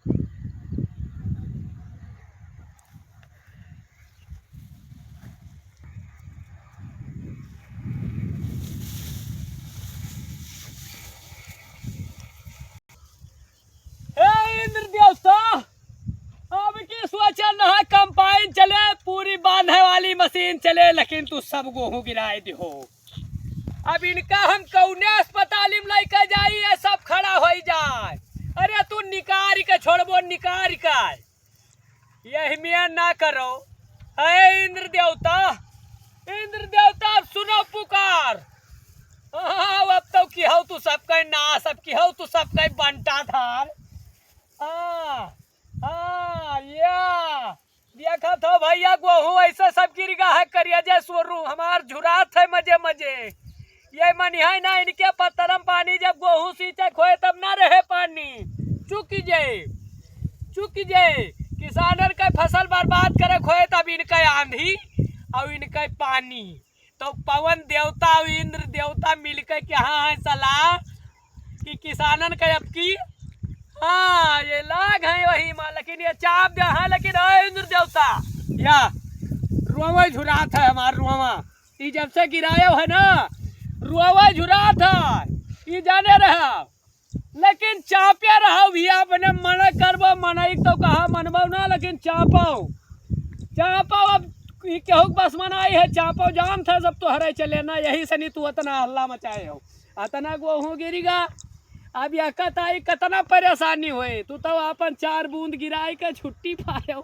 इंद्र देवता अब की सोचा ना कंपाइन चले पूरी बांधने वाली मशीन चले लेकिन तू सब गेहूं गिराए दो। अब इनका हम कौने अस्पताल में लेके जाई ये सब खड़ा हो जाए। अरे तू निकार के छोड़बो निकार का यही में ना करो। है इंद्र देवता अब सुनो पुकार। अब तो की हो तू सबके ना सब की हो तू सबके बंटा धार। या देखा तो भैया गेहूं ऐसे सब गिर गा है करिया जय सोरू हमार झुरात है मजे मजे ये मनी है ना इनके पत्थरम पानी जब गेहूं सींचे खोए तब ना रहे पानी चुक जाए किसानन का फसल बर्बाद करे खोए तब इनका आंधी और इनका पानी तो पवन देवता और इंद्र देवता मिलकर के हाँ है सलाह कि किसानन का अब की हाँ ये लाग है वही माँ लेकिन ये चाप दे हाँ लेकिन इंद्र देवता या रुआ झुरात है हमार रुआ ये जब से गिराया है ना रुआ झुरात है ये जाने रहा लेकिन चापे रहा भी अपने मन करबो मन तो कहा मनबो ना लेकिन चापो अब केहू बस मनाई है चापो जाम था जब तो हरे चले ना यही से नहीं तू इतना हल्ला मचाए हो इतना गेहूं गिरेगा। अब यह कताई कितना परेशानी हुए तू तो अपन 4 बूंद गिराई के छुट्टी पायो।